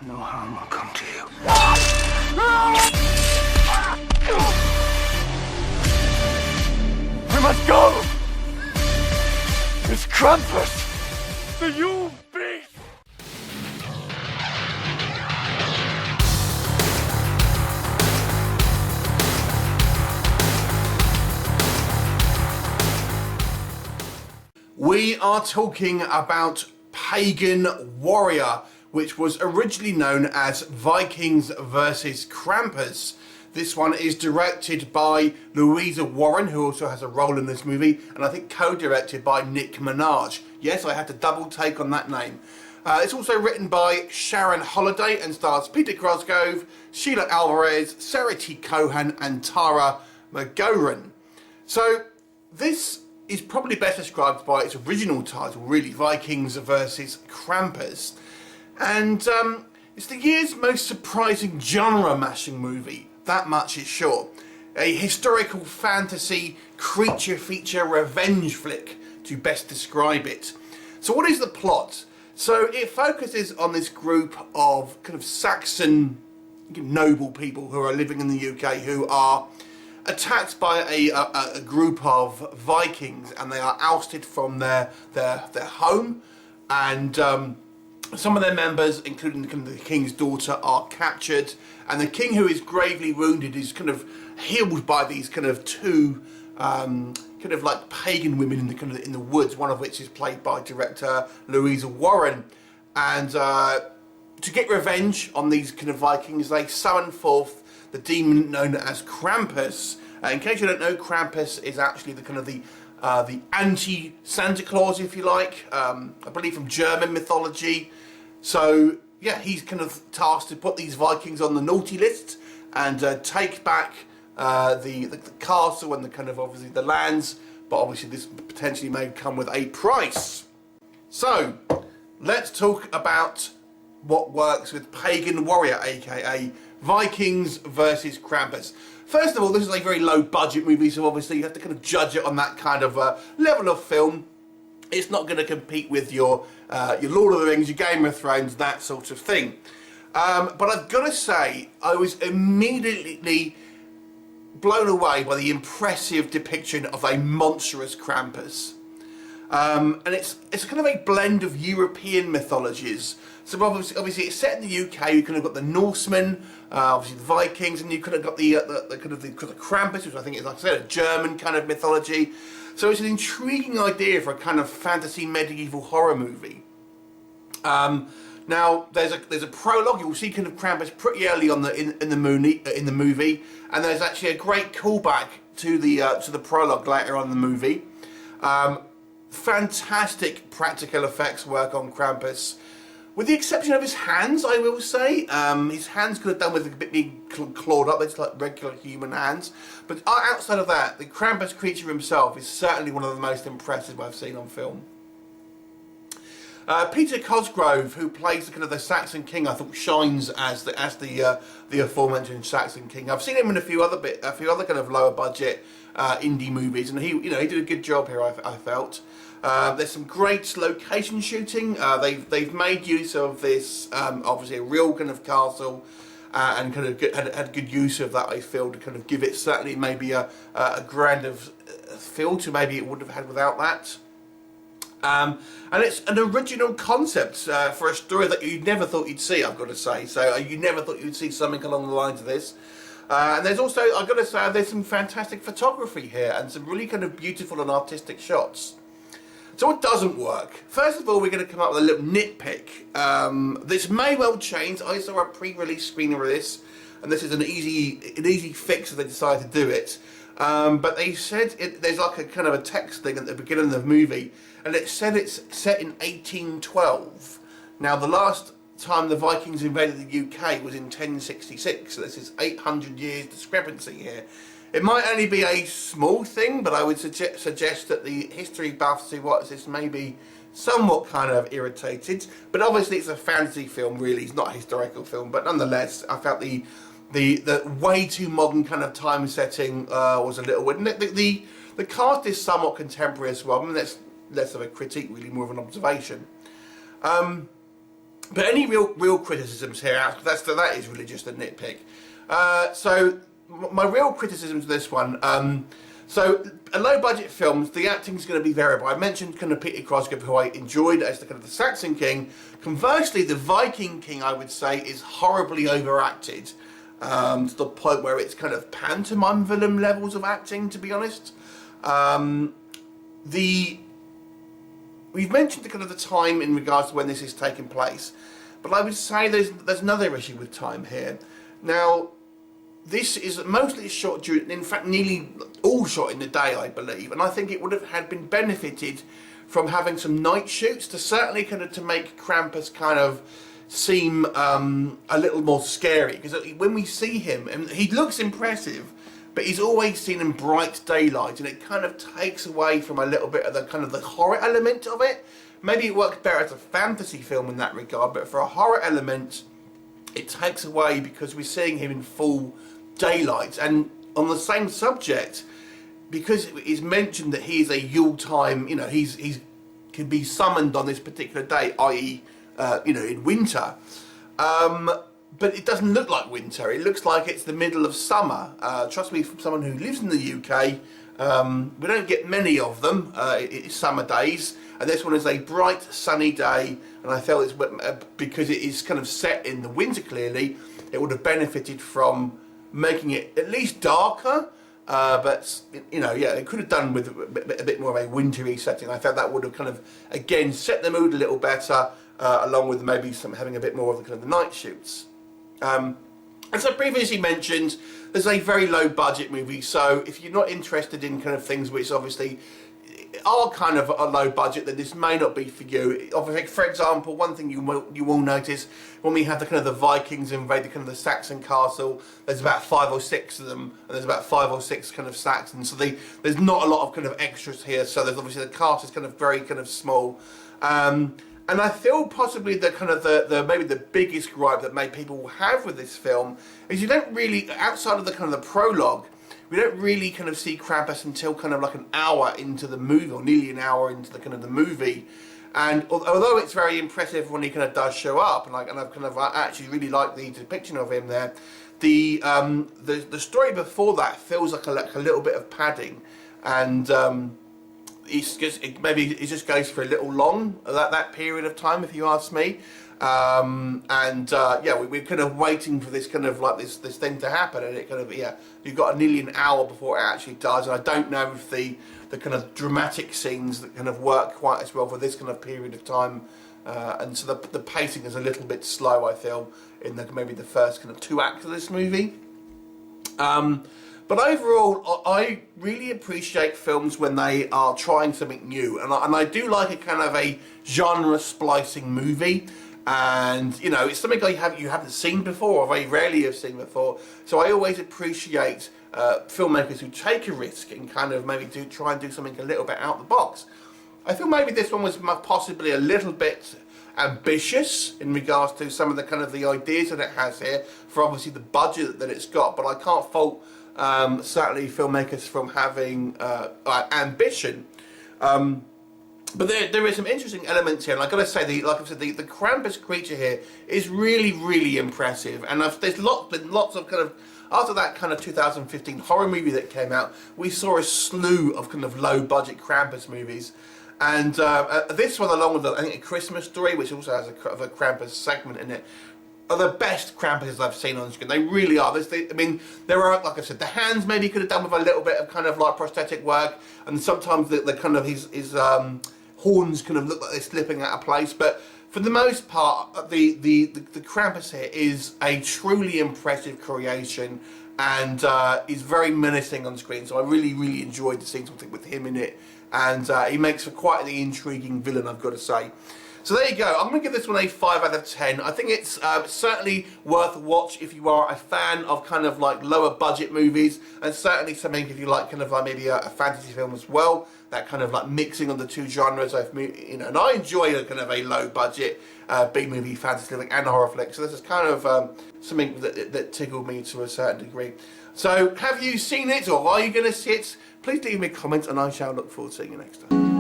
No harm will come to you. We must go! It's Krampus! The Yule beast! We are talking about Pagan Warrior, which was originally known as Vikings versus Krampus. This one is directed by Louisa Warren, who also has a role in this movie, and I think co-directed by Nick Minaj. Yes, I had to double take on that name. It's also written by Sharon Holiday and stars Peter Cosgrove, Sheila Alvarez, Sarah T. Cohen, and Tara McGowan. So this is probably best described by its original title, really, Vikings versus Krampus. And it's the year's most surprising genre-mashing movie, that much is sure. A historical fantasy creature feature revenge flick, to best describe it. So what is the plot? So it focuses on this group of kind of Saxon noble people who are living in the UK who are attacked by a group of Vikings, and they are ousted from their home, and some of their members, including the king's daughter, are captured, and the king, who is gravely wounded, is kind of healed by these kind of two kind of like pagan women in the woods, one of which is played by director Louisa Warren. And to get revenge on these kind of Vikings, they summon forth the demon known as Krampus. In case you don't know, Krampus is actually the anti-Santa Claus, if you like, I believe from German mythology. So yeah, he's kind of tasked to put these Vikings on the naughty list and take back the castle and the kind of obviously the lands, but obviously this potentially may come with a price. So let's talk about what works with Pagan Warrior, aka Vikings versus Krampus. First of all, this is a very low budget movie, so obviously you have to kind of judge it on that kind of level of film. It's not going to compete with your Lord of the Rings, your Game of Thrones, that sort of thing. But I've got to say, I was immediately blown away by the impressive depiction of a monstrous Krampus. And it's kind of a blend of European mythologies. So obviously it's set in the UK. You kind of got the Norsemen, obviously the Vikings, and you kind of got the Krampus, which I think is, like I said, a German kind of mythology. So it's an intriguing idea for a kind of fantasy medieval horror movie. Now there's a prologue. You'll see kind of Krampus pretty early on in the movie, and there's actually a great callback to the prologue later on in the movie. Fantastic practical effects work on Krampus, with the exception of his hands, I will say. His hands could have done with a bit being clawed up. It's like regular human hands. But outside of that, the Krampus creature himself is certainly one of the most impressive I've seen on film. Peter Cosgrove, who plays the Saxon King, I thought shines as the aforementioned Saxon King. I've seen him in a few other kind of lower budget indie movies, and he did a good job here. I felt. There's some great location shooting. They've made use of this obviously a real kind of castle, and kind of had good use of that, I feel, to kind of give it certainly maybe a grander feel to maybe it would have had without that. And it's an original concept for a story that you never thought you'd see, I've got to say. So you never thought you'd see something along the lines of this. And there's also, I've got to say, there's some fantastic photography here and some really kind of beautiful and artistic shots. So what doesn't work? First of all, we're going to come up with a little nitpick. This may well change. I saw a pre-release screener of this, and this is an easy fix if they decide to do it. But they said there's like a kind of a text thing at the beginning of the movie, and it said it's set in 1812. Now, the last time the Vikings invaded the UK was in 1066, so this is 800 years discrepancy here. It might only be a small thing, but I would suggest that the history buffs who watch this may be somewhat kind of irritated. But obviously it's a fantasy film, really. It's not a historical film, but nonetheless, I felt the way too modern kind of time setting was a little weird. And the cast is somewhat contemporary as well. I mean, that's less of a critique, really, more of an observation. But any real criticisms here, that is really just a nitpick. So my real criticisms of this one, so a low budget films, the acting is going to be variable. I mentioned kind of Peter Cosgrove, who I enjoyed as the kind of the Saxon King. Conversely, the Viking King, I would say, is horribly overacted, to the point where it's kind of pantomime villain levels of acting, to be honest. We've mentioned the kind of the time in regards to when this is taking place, but I would say there's another issue with time here. Now, this is mostly shot during, in fact, nearly all shot in the day, I believe, and I think it would have been benefited from having some night shoots to certainly kind of to make Krampus kind of seem a little more scary, because when we see him, and he looks impressive, but he's always seen in bright daylight, and it kind of takes away from a little bit of the kind of the horror element of it. Maybe it works better as a fantasy film in that regard, but for a horror element, it takes away because we're seeing him in full daylight. And on the same subject, because it's mentioned that he is a Yule time, you know, he's can be summoned on this particular day, i.e., you know, in winter. But it doesn't look like winter. It looks like it's the middle of summer. Trust me, from someone who lives in the UK, we don't get many of them. It's summer days, and this one is a bright, sunny day. And I felt it's because it is kind of set in the winter. Clearly, it would have benefited from making it at least darker. But you know, yeah, it could have done with a bit more of a wintry setting. I felt that would have kind of again set the mood a little better, along with maybe having a bit more of the kind of the night shoots. As I previously mentioned, there's a very low budget movie, so if you're not interested in kind of things which obviously are kind of a low budget, then this may not be for you. For example, one thing you will notice when we have the kind of the Vikings invade the kind of the Saxon Castle, there's about 5 or 6 of them, and there's about 5 or 6 kind of Saxons, so there's not a lot of kind of extras here, so there's obviously the cast is kind of very kind of small. And I feel possibly the kind of the maybe the biggest gripe that maybe people will have with this film is you don't really, outside of the kind of the prologue, we don't really kind of see Krampus until kind of like an hour into the movie, or nearly an hour into the kind of the movie. And although it's very impressive when he kind of does show up, and I actually really like the depiction of him there, the story before that feels like a little bit of padding, and maybe it just goes for a little long, that period of time, if you ask me. Yeah, we're kind of waiting for this kind of like this thing to happen, and it kind of, yeah, you've got nearly an hour before it actually does, and I don't know if the kind of dramatic scenes that kind of work quite as well for this kind of period of time, and so the pacing is a little bit slow, I feel, in maybe the first kind of 2 acts of this movie. But overall, I really appreciate films when they are trying something new, and I do like a kind of a genre splicing movie. And you know, it's something you haven't seen before, or very rarely have seen before. So I always appreciate filmmakers who take a risk and kind of maybe try and do something a little bit out of the box. I feel maybe this one was possibly a little bit ambitious in regards to some of the kind of the ideas that it has here, for obviously the budget that it's got. But I can't fault certainly filmmakers from having ambition. But there is some interesting elements here, and I've got to say, like I said, the Krampus creature here is really, really impressive. And there's been lots of kind of, after that kind of 2015 horror movie that came out, we saw a slew of kind of low-budget Krampus movies. And this one, along with, I think, A Christmas Story, which also has a Krampus segment in it, are the best Krampuses I've seen on screen. They really are. I mean, there are, like I said, the hands maybe could have done with a little bit of kind of like prosthetic work, and sometimes the kind of his horns kind of look like they're slipping out of place, but for the most part, the Krampus here is a truly impressive creation, and is very menacing on screen. So I really, really enjoyed seeing something with him in it, and he makes for quite the intriguing villain, I've got to say. So there you go. I'm going to give this one a 5 out of 10. I think it's certainly worth a watch if you are a fan of kind of like lower budget movies, and certainly something if you like kind of like maybe a fantasy film as well. That kind of like mixing of the two genres. You know, and I enjoy a kind of a low budget B movie, fantasy flick, and horror flick. So this is kind of something that tickled me to a certain degree. So have you seen it, or are you going to see it? Please leave me a comment, and I shall look forward to seeing you next time.